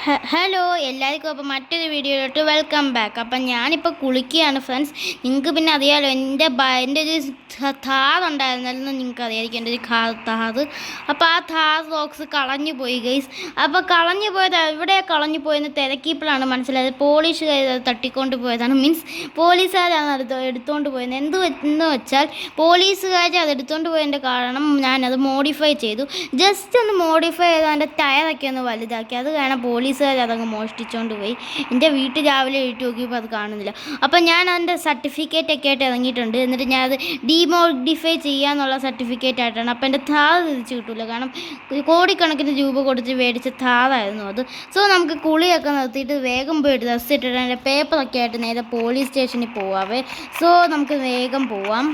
Hello എല്ലാവർക്കും അപ്പോൾ മറ്റൊരു വീഡിയോയിലോട്ട് വെൽക്കം ബാക്ക്. അപ്പം ഞാനിപ്പോൾ കുളിക്കുകയാണ് ഫ്രണ്ട്സ്. നിങ്ങൾക്ക് പിന്നെ അറിയാമല്ലോ എൻ്റെ ഒരു ഥാർ ഉണ്ടായിരുന്നല്ലോ, നിങ്ങൾക്ക് അറിയാമായിരിക്കും എൻ്റെ ഒരു ഥാർ. അപ്പോൾ ആ ഥാർ ബോക്സ് കളഞ്ഞു പോയി ഗൈസ്. അപ്പോൾ കളഞ്ഞു പോയത് എവിടെ കളഞ്ഞു പോയെന്ന് തിരക്കിയപ്പോഴാണ് മനസ്സിലായത് പോലീസുകാർ തട്ടിക്കൊണ്ട് പോയതാണ്. മീൻസ് പോലീസുകാരാണ് എടുത്തുകൊണ്ട് പോയത്. എന്ന് വെച്ചാൽ പോലീസുകാർ അത് എടുത്തുകൊണ്ട് പോയതിൻ്റെ കാരണം ഞാനത് മോഡിഫൈ ചെയ്തു. ജസ്റ്റ് ഒന്ന് മോഡിഫൈ ചെയ്ത് അതിൻ്റെ ടയറൊക്കെ ഒന്ന് വലുതാക്കി. അത് കാരണം പോലീസുകാർ അതങ്ങ് മോഷ്ടിച്ചുകൊണ്ട് പോയി. എൻ്റെ വീട്ടിൽ രാവിലെ എഴുതി നോക്കിയപ്പോൾ അത് കാണുന്നില്ല. അപ്പം ഞാൻ അതിൻ്റെ സർട്ടിഫിക്കറ്റൊക്കെ ആയിട്ട് ഇറങ്ങിയിട്ടുണ്ട്. എന്നിട്ട് ഞാൻ അത് ഡീമോഡിഫൈ ചെയ്യാന്നുള്ള സർട്ടിഫിക്കറ്റ് ആയിട്ടാണ്. അപ്പം എൻ്റെ ഥാർ തിരിച്ച് കിട്ടില്ല, കാരണം കോടിക്കണക്കിന് രൂപ കൊടുത്ത് മേടിച്ച ഥാറായിരുന്നു അത്. സോ നമുക്ക് കുളിയൊക്കെ നിർത്തിയിട്ട് വേഗം പോയിട്ട് ഡ്രസ്സ് ഇട്ടിട്ട് അതിൻ്റെ പേപ്പറൊക്കെ ആയിട്ട് നേരെ പോലീസ് സ്റ്റേഷനിൽ പോവാവേ. സോ നമുക്ക് വേഗം പോവാം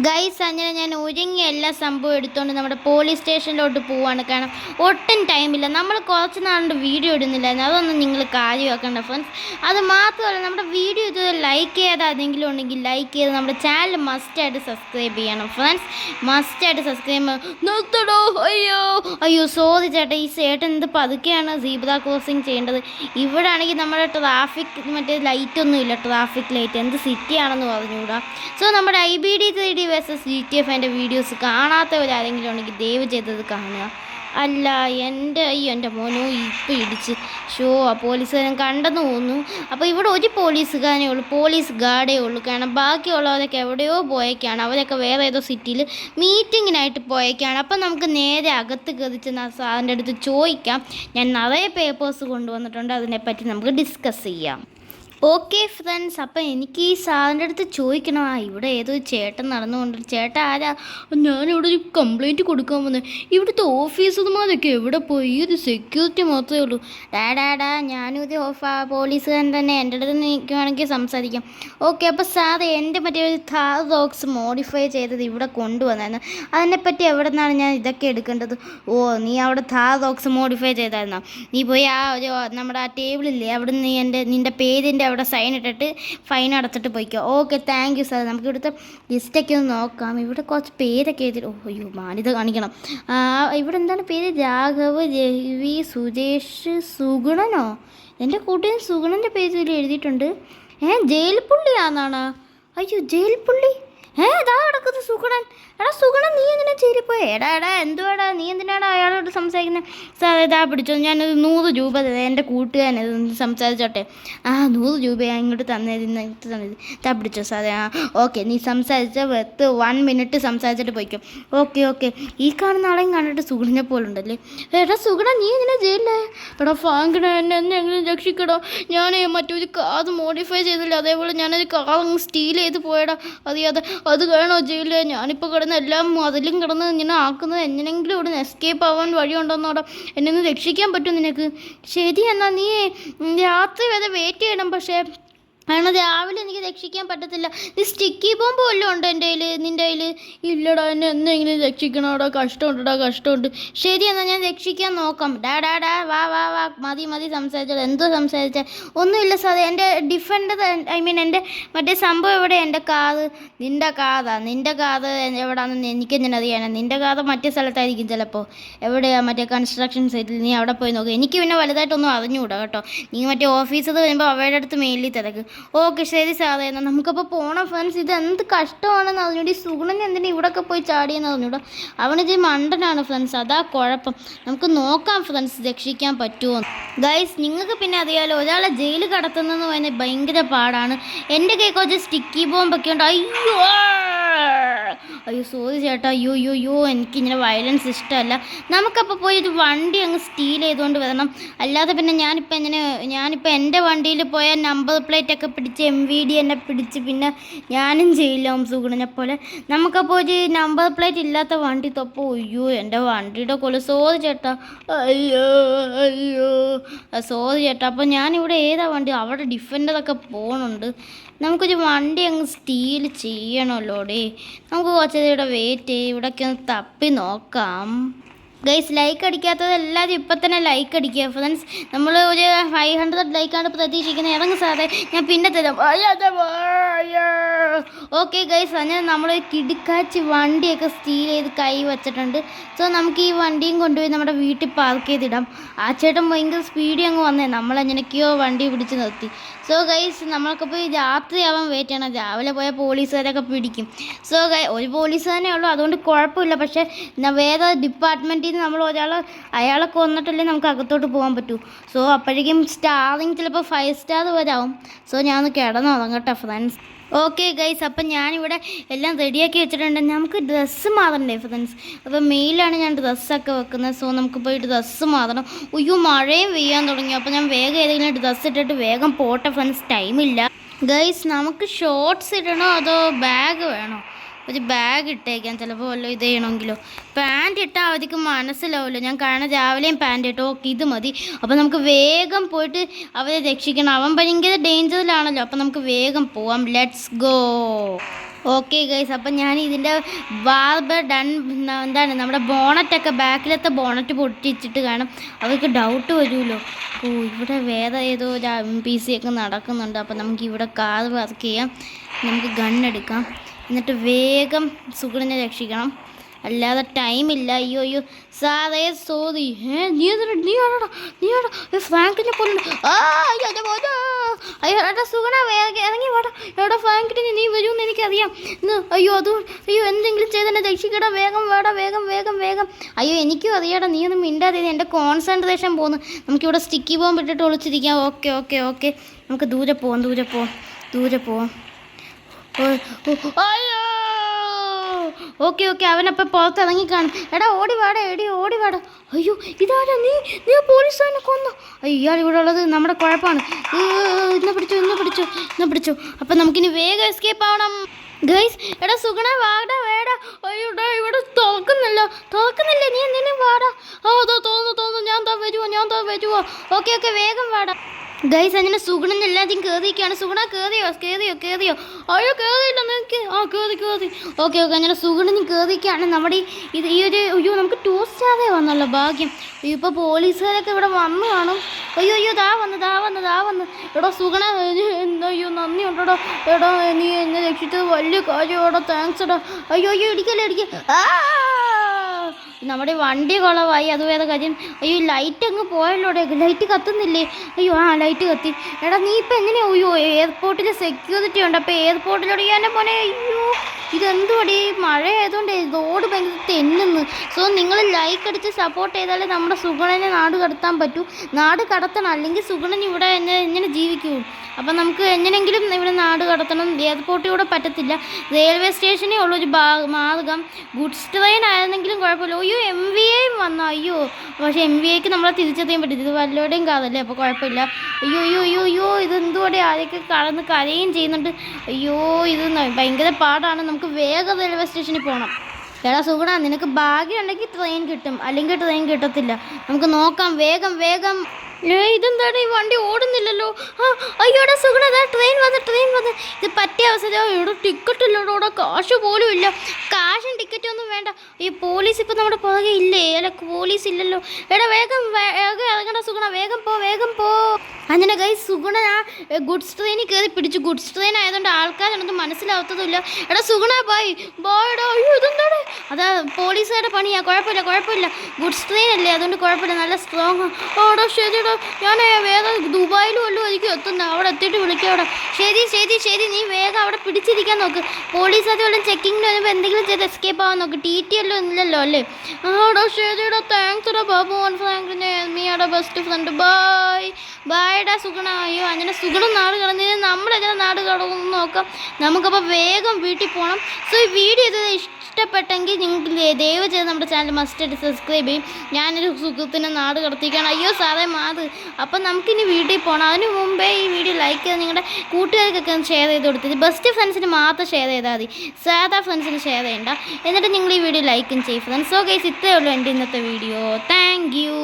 ഗൈസ്. അങ്ങനെ ഞാൻ ഒരുങ്ങി എല്ലാ സംഭവം എടുത്തുകൊണ്ട് നമ്മുടെ പോലീസ് സ്റ്റേഷനിലോട്ട് പോവാണ്. കാരണം ഒട്ടും ടൈമില്ല. നമ്മൾ കുറച്ച് നാളുകൊണ്ട് വീഡിയോ ഇടുന്നില്ലായിരുന്നു. അതൊന്നും നിങ്ങൾ കാര്യമാക്കണ്ട ഫ്രണ്ട്സ്. അത് മാത്രമല്ല, നമ്മുടെ വീഡിയോ ഇത് ലൈക്ക് ചെയ്യാതെ ആരെങ്കിലും ഉണ്ടെങ്കിൽ ലൈക്ക് ചെയ്ത് നമ്മുടെ ചാനൽ മസ്റ്റായിട്ട് സബ്സ്ക്രൈബ് ചെയ്യണം ഫ്രണ്ട്സ്. മസ്റ്റായിട്ട് സബ്സ്ക്രൈബ് നിർത്തടോ. അയ്യോ സോറി ചേട്ടാ, ഈ ചേട്ടൻ എന്ത് പതുക്കെയാണ് സീബ്ര ക്രോസിങ് ചെയ്യേണ്ടത്. ഇവിടെ ആണെങ്കിൽ നമ്മുടെ ട്രാഫിക് മറ്റേ ലൈറ്റൊന്നും ഇല്ല, ട്രാഫിക് ലൈറ്റ്. എന്ത് സിറ്റിയാണെന്ന് പറഞ്ഞുകൂടാ. സോ നമ്മുടെ IBD3D വേഴ്സസ് GTA എൻ്റെ വീഡിയോസ് കാണാത്തവരാരെങ്കിലും ഉണ്ടെങ്കിൽ ദയവ് ചെയ്തത് കാണുക. അല്ല എൻ്റെ മോനോ ഇപ്പം ഇടിച്ച് ആ പോലീസുകാരൻ കണ്ടെന്ന് തോന്നുന്നു. അപ്പോൾ ഇവിടെ ഒരു പോലീസുകാരനേ ഉള്ളൂ, പോലീസ് ഗാർഡേ ഉള്ളൂ. കാരണം ബാക്കിയുള്ളവരൊക്കെ എവിടെയോ പോയേക്കാണ്. അവരൊക്കെ വേറെ ഏതോ സിറ്റിയിൽ മീറ്റിങ്ങിനായിട്ട് പോയേക്കാണ്. അപ്പം നമുക്ക് നേരെ അകത്ത് കയറി ചെന്ന് ആ സാറിൻ്റെ അടുത്ത് ചോദിക്കാം. ഞാൻ നിറയെ പേപ്പേഴ്സ് കൊണ്ടുവന്നിട്ടുണ്ട്, അതിനെപ്പറ്റി നമുക്ക് ഡിസ്കസ് ചെയ്യാം. ഓക്കെ ഫ്രണ്ട്സ്, അപ്പം എനിക്ക് ഈ സാറിൻ്റെ അടുത്ത് ചോദിക്കണം. ഇവിടെ ഏതോ ചേട്ടൻ നടന്നുകൊണ്ട്. ചേട്ടൻ ആരാ? ഞാനിവിടെ ഒരു കംപ്ലയിൻറ്റ് കൊടുക്കാൻ വന്നത്. ഇവിടുത്തെ ഓഫീസർമാരൊക്കെ എവിടെ പോയി? ഈ ഒരു സെക്യൂരിറ്റി മാത്രമേ ഉള്ളൂ. ഡാ ഞാനൊരു പോലീസുകാരൻ തന്നെ, എൻ്റെ അടുത്ത് നിൽക്കുവാണെങ്കിൽ സംസാരിക്കാം. ഓക്കെ, അപ്പോൾ സാർ എൻ്റെ മറ്റേ ഒരു ഥാർ ബോക്സ് മോഡിഫൈ ചെയ്തത് ഇവിടെ കൊണ്ടുവന്നായിരുന്നു. അതിനെപ്പറ്റി എവിടെ നിന്നാണ് ഞാൻ ഇതൊക്കെ എടുക്കേണ്ടത്? നീ അവിടെ ഥാർ ബോക്സ് മോഡിഫൈ ചെയ്തായിരുന്നോ? നീ പോയി നമ്മുടെ ആ ടേബിളില്ലേ, അവിടെ നിന്ന് നിൻ്റെ പേരിൻ്റെ അവിടെ സൈൻ ഇട്ടിട്ട് ഫൈൻ അടച്ചിട്ട് പോയിക്കോ. Okay, thank you sir. നമുക്ക് ഇവിടുത്തെ ലിസ്റ്റൊക്കെ ഒന്ന് നോക്കാം. ഇവിടെ കുറച്ച് പേരൊക്കെ എഴുതിയിട്ട് അയ്യോ മാനിത കാണിക്കണം. ഇവിടെ എന്താണ് പേര്? രാഘവ്, രവി, സുരേഷ്, സുഗുണനോ? എൻ്റെ കൂട്ടുകാരൻ സുഗുണൻ്റെ പേര് എഴുതിയിട്ടുണ്ട്. ജയിൽ പുള്ളിയാന്നാണ്. അയ്യോ ജയിൽ പുള്ളി. ഇതാ നടക്കുന്നത് സുഗുണൻ. സുഗുണൻ, നീ എങ്ങനെ ചേരിപ്പോയി? എന്തുവാടാ നീ എന്തിനാടാ അയാളോട് സംസാരിക്കുന്നത്? സാർ ഇതാ പിടിച്ചോ, ഞാനൊരു 100 രൂപ എൻ്റെ കൂട്ടുകാരനെ സംസാരിച്ചോട്ടെ. 100 രൂപയാണ് ഇങ്ങോട്ട് തന്നത്. ഇതാ പിടിച്ചോ സാറേ. ഓക്കെ, നീ സംസാരിച്ച 1 മിനിറ്റ് സംസാരിച്ചിട്ട് പോയിക്കോ. ഓക്കെ. ഈ കാണുന്ന ആളെയും കണ്ടിട്ട് സുഗുണനെ പോലുണ്ടല്ലേ. സുഗുണ, നീ എങ്ങനെ ജയിലില്ലേ? ഫാങ്കിട എന്നെ എങ്ങനെ രക്ഷിക്കടോ. ഞാൻ മറ്റൊരു കാർ മോഡിഫൈ ചെയ്തില്ല, അതേപോലെ ഞാനൊരു കാർ അങ്ങ് സ്റ്റീൽ ചെയ്ത് പോയടാ. അറിയാതെ. അത് വേണോ ജയിലിൽ? ഞാനിപ്പോൾ കിടന്ന് എല്ലാം അതിലും കിടന്ന് ഇങ്ങനെ ആക്കുന്നത്. എങ്ങനെയെങ്കിലും ഇവിടെ നിന്ന് എസ്കേപ്പ് ആവാൻ വഴിയുണ്ടോന്നോടാ. എന്നെ ഒന്ന് രക്ഷിക്കാൻ പറ്റും നിനക്ക്? ശരി, എന്നാൽ നീ രാത്രി വരെ വെയിറ്റ് ചെയ്യണം. പക്ഷേ കാരണം രാവിലെ എനിക്ക് രക്ഷിക്കാൻ പറ്റത്തില്ല. നീ സ്റ്റിക്കി ബോംബ് വല്ലതും ഉണ്ടോ എൻ്റെ കയ്യിൽ? നിൻ്റെ കയ്യിൽ? ഇല്ലടാ, എന്നെ എന്തെങ്കിലും രക്ഷിക്കണോടാ. കഷ്ടമുണ്ട്. ശരി, എന്നാൽ ഞാൻ രക്ഷിക്കാൻ നോക്കാം. വാ മതി സംസാരിച്ചോളൂ. എന്തോ സംസാരിച്ചാൽ? ഒന്നുമില്ല സാറേ, എൻ്റെ ഡിഫൻഡർ എൻ്റെ മറ്റേ സംഭവം എവിടെ? എൻ്റെ കാറ്. നിൻ്റെ കാറ് എവിടെയാണെന്ന് എനിക്കെങ്ങനെ അറിയാനാണ്? നിൻ്റെ കാറ് മറ്റേ സ്ഥലത്തായിരിക്കും ചിലപ്പോൾ. എവിടെയാണ്? മറ്റേ കൺസ്ട്രക്ഷൻ സൈറ്റിൽ. നീ അവിടെ പോയി നോക്കുക. എനിക്ക് പിന്നെ വലുതായിട്ടൊന്നും അറിഞ്ഞുകൂടാ കേട്ടോ. നീ മറ്റേ ഓഫീസർ വരുമ്പോൾ അവരുടെ അടുത്ത് മെയിലിൽ തിരക്ക്. ഓക്കെ ശരി സാറേ, എന്നാൽ നമുക്കപ്പോൾ പോകണം ഫ്രണ്ട്സ്. ഇത് എന്ത് കഷ്ടമാണെന്ന് അറിഞ്ഞൂടി. സുഗുണൻ എന്തിനാ ഇവിടെയൊക്കെ പോയി ചാടിയെന്ന് അറിഞ്ഞൂടാ. അവനിത് മണ്ടനാണ് ഫ്രണ്ട്സ്, അതാ കുഴപ്പം. നമുക്ക് നോക്കാം ഫ്രണ്ട്സ്, രക്ഷിക്കാൻ പറ്റുമോ ഗൈസ്. നിങ്ങൾക്ക് പിന്നെ അറിയാമല്ലോ, ഒരാളെ ജയിലിൽ കടത്തുന്നതെന്ന് പറയുന്നത് ഭയങ്കര പാടാണ്. എൻ്റെ കൈ കുറച്ച് സ്റ്റിക്കി ബോംബൊക്കെ ഉണ്ട്. അയ്യോ സോറി ചേട്ടാ. അയ്യോ എനിക്കിങ്ങനെ വയലൻസ് ഇഷ്ടമല്ല. നമുക്കപ്പോൾ പോയി ഒരു വണ്ടി അങ്ങ് സ്റ്റീൽ ചെയ്തുകൊണ്ട് വരണം. അല്ലാതെ പിന്നെ ഞാനിപ്പോൾ എൻ്റെ വണ്ടിയിൽ പോയ നമ്പർ പ്ലേറ്റ് ഒക്കെ പിടിച്ച് MVD എന്നെ പിടിച്ച് പിന്നെ ഞാനും ജയിലാവും സുഗുണനെ പോലെ. നമുക്കപ്പോൾ ഒരു നമ്പർ പ്ലേറ്റ് ഇല്ലാത്ത വണ്ടി തൊപ്പോ. അയ്യോ എൻ്റെ വണ്ടിയുടെ കൊല. സോറി ചേട്ടാ. അയ്യോ സോറി ചേട്ടാ. അപ്പോൾ ഞാനിവിടെ ഏതാ വണ്ടി? അവിടെ ഡിഫൻഡറൊക്കെ പോകുന്നുണ്ട്. നമുക്കൊരു വണ്ടി അങ്ങ് സ്റ്റീൽ ചെയ്യണമല്ലോ ഡേ. നമുക്ക് കുറച്ച് ഇവിടെ വെയിറ്റ് ചെയ്യും. ഇവിടെയൊക്കെ ഒന്ന് തപ്പി നോക്കാം. ഗൈസ് ലൈക്ക് അടിക്കാത്തത് എല്ലാവരും ഇപ്പം തന്നെ ലൈക്ക് അടിക്കുക ഫ്രണ്ട്സ്. നമ്മൾ ഒരു 500 ലൈക്കാണ് പ്രതീക്ഷിക്കുന്നത്. ഇറങ്ങും സാറേ, ഞാൻ പിന്നെ തരാം. ഓക്കെ ഗൈസ്, അങ്ങനെ നമ്മൾ കിടുക്കാച്ചി വണ്ടിയൊക്കെ സ്റ്റീൽ ചെയ്ത് കൈ വെച്ചിട്ടുണ്ട്. സോ നമുക്ക് ഈ വണ്ടിയും കൊണ്ടുപോയി നമ്മുടെ വീട്ടിൽ പാർക്ക് ചെയ്തിടാം. ആ ചേട്ടൻ ഭയങ്കര സ്പീഡിൽ അങ്ങ് വന്നേ, നമ്മളെങ്ങനെയൊക്കെയോ വണ്ടി പിടിച്ച് നിർത്തി. സോ ഗൈസ്, നമ്മളൊക്കെ പോയി രാത്രിയാവാൻ വെയിറ്റ് ചെയ്യണം. രാവിലെ പോയാൽ പോലീസുകാരൊക്കെ പിടിക്കും. സോ ഒരു പോലീസ് തന്നെ ഉള്ളൂ, അതുകൊണ്ട് കുഴപ്പമില്ല. പക്ഷേ വേറെ ഡിപ്പാർട്ട്മെൻറ്റിൽ നിന്ന് നമ്മൾ അയാളെ കൊന്നിട്ടല്ലേ നമുക്ക് അകത്തോട്ട് പോകാൻ പറ്റൂ. സോ അപ്പോഴേക്കും സ്റ്റാറിങ് ചിലപ്പോൾ 5 സ്റ്റാർ വരാവും. സോ ഞാൻ ഒന്ന് കിടന്നുറങ്ങട്ടെ ഫ്രണ്ട്സ്. ഓക്കെ ഗൈസ്, അപ്പം ഞാനിവിടെ എല്ലാം റെഡിയാക്കി വെച്ചിട്ടുണ്ട്. നമുക്ക് ഡ്രസ്സ് മാറണ്ടേ ഫ്രണ്ട്സ്? അപ്പോൾ മെയിലാണ് ഞാൻ ഡ്രസ്സൊക്കെ വെക്കുന്നത്. സോ നമുക്ക് പോയി ഡ്രസ്സ് മാറണം. അയ്യോ, മഴയും പെയ്യാൻ തുടങ്ങി. അപ്പോൾ ഞാൻ വേഗം ഏതെങ്കിലും ഡ്രസ്സ് ഇട്ടിട്ട് വേഗം പോട്ടെ ഫ്രണ്ട്സ്, ടൈമില്ല. ഗൈസ്, നമുക്ക് ഷോർട്ട്സ് ഇടണോ അതോ ബാഗ് വേണോ? ഒരു ബാഗ് ഇട്ടേക്കാം, ചിലപ്പോൾ വല്ലതും ഇത് ചെയ്യണമെങ്കിലോ. പാൻറ്റ് ഇട്ടാൽ അവർക്ക് മനസ്സിലാവുമല്ലോ. ഞാൻ കാരണം രാവിലെയും പാൻറ്റ് ഇട്ടു. ഓക്കെ, ഇത് മതി. അപ്പോൾ നമുക്ക് വേഗം പോയിട്ട് അവരെ രക്ഷിക്കണം. അവൻ ഭയങ്കര ഡേഞ്ചറിലാണല്ലോ. അപ്പോൾ നമുക്ക് വേഗം പോവാം. Let's go. ഓക്കെ ഗൈസ്, അപ്പം ഞാൻ ഇതിൻ്റെ ബാർബർ എന്താണ് നമ്മുടെ ബോണറ്റൊക്കെ ബാക്കിലത്തെ ബോണറ്റ് പൊട്ടിച്ചിട്ട് കാണും. അവർക്ക് ഡൗട്ട് വരുമല്ലോ. ഓ, ഇവിടെ വേറെ ഏതോ ഒരു MPC ഒക്കെ നടക്കുന്നുണ്ട്. അപ്പം നമുക്ക് ഇവിടെ കാർ പാർക്ക് ചെയ്യാം. നമുക്ക് ഗണ്ണെടുക്കാം. എന്നിട്ട് വേഗം സുഗുണനെ രക്ഷിക്കണം, അല്ലാതെ ടൈമില്ല. അയ്യോ സാറേ, സോറി. നീയാടാ ഫ്രാങ്കിനെ കൊല്ലു. അയ്യോ സുഗുണ, വേഗം ഇറങ്ങി വാടാ. എവിടെ ഫ്രാങ്കിനെ നീ വരുമെന്ന് എനിക്കറിയാം. അയ്യോ എന്തെങ്കിലും ചെയ്തെന്നെ രക്ഷിക്കടാ. വേഗം വേടാ, വേഗം. അയ്യോ എനിക്കും അറിയാടാ, നീ ഒന്നും മിണ്ടാതെ. എൻ്റെ കോൺസെൻട്രേഷൻ പോകുന്നു. നമുക്കിവിടെ സ്റ്റിക്കി ബോംബ് ഇട്ടിട്ട് ഒളിച്ചിരിക്കാം. ഓക്കെ, നമുക്ക് ദൂരെ പോവാം. അയ്യോ ഓക്കെ അവനപ്പം പുറത്തിറങ്ങി കാണും. എടാ ഓടി വാടാ. അയ്യോ ഇതാരാ? നീ പോലീസുകാരനെ കൊന്നു. ഇയാൾ ഇവിടെ ഉള്ളത് നമ്മുടെ കുഴപ്പമാണ്. ഇന്നെ പിടിച്ചു. അപ്പം നമുക്കിനി വേഗം എസ്കേപ്പ് ആവണം. ഗൈസ്, എടാ സുഗുണ വാടാ. അയ്യോടാ, ഇവിടെ തുറക്കുന്നില്ല. നീ എന്തിനും വാടാ. അതോ തോന്നുന്നു. ഞാൻ വരുവോ. ഓക്കെ വേഗം വാടാ. ഗൈസ്, അങ്ങനെ സുഗുണൻ എല്ലാத்தைയും കയറിയൊക്കെയാണ്. സുഗുണ കയറിയോ? അയ്യോ കയറിയില്ല നിനക്ക്. കേറി. ഓക്കെ അങ്ങനെ സുഗുണനും കയറിയൊക്കെയാണ്. നമ്മുടെ അയ്യോ നമുക്ക് 2 സ്റ്റാറേ വന്നല്ലോ, ഭാഗ്യം. ഇപ്പോൾ പോലീസുകാരൊക്കെ ഇവിടെ വന്നു കാണും. അയ്യോ ദാ വന്ന്. എടാ സുഗുണ, അയ്യോ നന്ദി ഉണ്ടോടാ. എടാ നീ എന്നെ രക്ഷിച്ചത് വലിയ കാര്യമാടാ. താങ്ക്സ് എടാ. അയ്യോ ഇടിക്കല്ലേ. നമ്മുടെ വണ്ടി കുളമായി, അത് വേറെ കാര്യം. അയ്യോ ലൈറ്റ് അങ്ങ് പോയല്ലോടെ. ലൈറ്റ് കത്തുന്നില്ലേ? അയ്യോ ലൈറ്റ് കത്തി. എടാ നീ ഇപ്പം എങ്ങനെയാ? അയ്യോ എയർപോർട്ടിൽ സെക്യൂരിറ്റി ഉണ്ട്. അപ്പോൾ എയർപോർട്ടിലോട് എൻ്റെ മോനെ. അയ്യോ ഇതെന്തുപടി, മഴ ആയതുകൊണ്ട് റോഡ് ഭയങ്കര തെന്നുന്നു. സോ നിങ്ങൾ ലൈക്ക് അടിച്ച് സപ്പോർട്ട് ചെയ്താലേ നമ്മുടെ സുഗുണനെ നാട് കടത്താൻ പറ്റൂ. നാട് കടത്തണം, അല്ലെങ്കിൽ സുഗുണൻ ഇവിടെ എങ്ങനെ ജീവിക്കൂ? അപ്പം നമുക്ക് എങ്ങനെയെങ്കിലും ഇവിടെ നാട് കടത്തണം. എയർപോർട്ടിൽ കൂടെ പറ്റത്തില്ല. റെയിൽവേ സ്റ്റേഷനേ ഉള്ളൊരു മാർഗം. ഗുഡ്സ് ട്രെയിൻ ആയിരുന്നെങ്കിലും കുഴപ്പമില്ല. അയ്യോ MVAയും വന്നോ? അയ്യോ പക്ഷേ MVAക്ക് നമ്മളെ തിരിച്ചെത്തിയാൻ പറ്റും. ഇത് വല്ലവരുടെയും കാതല്ലേ, അപ്പോൾ കുഴപ്പമില്ല. അയ്യോ ഇതെന്തുകൂടെ ആരെയൊക്കെ കടന്ന് കരയും ചെയ്യുന്നുണ്ട്. അയ്യോ ഇത് ഭയങ്കര പാടാണ്. നമുക്ക് വേഗം റെയിൽവേ സ്റ്റേഷനിൽ പോകണം. എടാ സുഗുണ, നിനക്ക് ഭാഗ്യം ഉണ്ടെങ്കിൽ ട്രെയിൻ കിട്ടും, അല്ലെങ്കിൽ ട്രെയിൻ കിട്ടത്തില്ല. നമുക്ക് നോക്കാം. വേഗം. ഇതെന്താണ് ഈ വണ്ടി ഓടുന്നില്ലല്ലോ? അയ്യോടാ സുഗുണ, ട്രെയിൻ വന്ന്. ഇത് പറ്റിയ അവസരം. ഇവിടെ ടിക്കറ്റ് ഇല്ലല്ലോ, ഇവിടെ കാശ് പോലും ഇല്ല. കാശും ടിക്കറ്റും ഒന്നും വേണ്ട. ഈ പോലീസ് ഇപ്പം നമ്മുടെ പുറകെ ഇല്ലേ? അല്ല പോലീസ് ഇല്ലല്ലോ. എടാ വേഗം ഇറങ്ങണ്ട സുഗുണ, വേഗം പോ. അങ്ങനെ ഗൈസ്, സുഗുണ ഗുഡ്സ് ട്രെയിനിൽ കയറി പിടിച്ചു. ഗുഡ്സ് ട്രെയിൻ ആയതുകൊണ്ട് ആൾക്കാരൊന്നും മനസ്സിലാവത്തതുമില്ല. എടാ സുഗുണ ബോയ്ടാ. അയ്യോ ഇതെന്താണ്? അതാ പോലീസുകാരുടെ പണിയാ. കുഴപ്പമില്ല. ഗുഡ്സ് ട്രെയിൻ അല്ലേ, അതുകൊണ്ട് കുഴപ്പമില്ല. നല്ല സ്ട്രോങ്. ഓടാ ശരിടാ, ഞാൻ വേറെ ദുബായിലും വല്ലതും ആയിരിക്കും എത്തുന്നത്. അവിടെ എത്തിയിട്ട് വിളിക്കാവിടെ. ശരി, നീ വേഗം അവിടെ പിടിച്ചിരിക്കാൻ നോക്ക്. പോലീസ് അത് വല്ലതും ചെക്കിങ്ങിന് വരുമ്പോൾ എന്തെങ്കിലും ചെയ്ത് എസ്കേപ്പ് ആവാൻ നോക്ക്. TT ഇല്ലല്ലോ അല്ലേ? ആടാ ശരിടാ, താങ്ക്സ് ഡാ ബാബു ഫ്രാങ്കിനെ, മീയുടെ ബെസ്റ്റ് ഫ്രണ്ട്. ബൈഡാ സുഗുണ. അയ്യോ അങ്ങനെ സുഗുണം നാട് കടന്നതിന് നമ്മളെങ്ങനെ നാട് കടന്നു നോക്കാം. നമുക്കപ്പോൾ വേഗം വീട്ടിൽ പോകണം. സോ ഈ വീഡിയോ ഇത് ഇഷ്ടപ്പെട്ടെങ്കിൽ നിങ്ങൾക്ക് ദയവ് ചെയ്ത് നമ്മുടെ ചാനൽ മസ്റ്റായിട്ട് സബ്സ്ക്രൈബ് ചെയ്യും. ഞാനൊരു സുഖത്തിൻ്റെ നാട് കടത്തിക്കാണ്. അയ്യോ സാറേ മാത്. അപ്പം നമുക്കിനി വീട്ടിൽ പോകണം. അതിന് മുമ്പേ ഈ വീഡിയോ ലൈക്ക് ചെയ്ത് നിങ്ങളുടെ കൂട്ടുകാർക്കൊക്കെ ഒന്ന് ഷെയർ ചെയ്ത് കൊടുത്തിട്ട് ബെസ്റ്റ് ഫ്രണ്ട്സിന് മാത്രം ഷെയർ ചെയ്താൽ മതി. സാധാ ഫ്രണ്ട്സിന് ഷെയർ ചെയ്യണ്ട. എന്നിട്ട് നിങ്ങൾ ഈ വീഡിയോ ലൈക്കും ചെയ്യും ഫ്രണ്ട്സ്. സോ ഗൈസ്, ഇത്രയേ ഉള്ളൂ എൻ്റെ ഇന്നത്തെ വീഡിയോ. Thank you.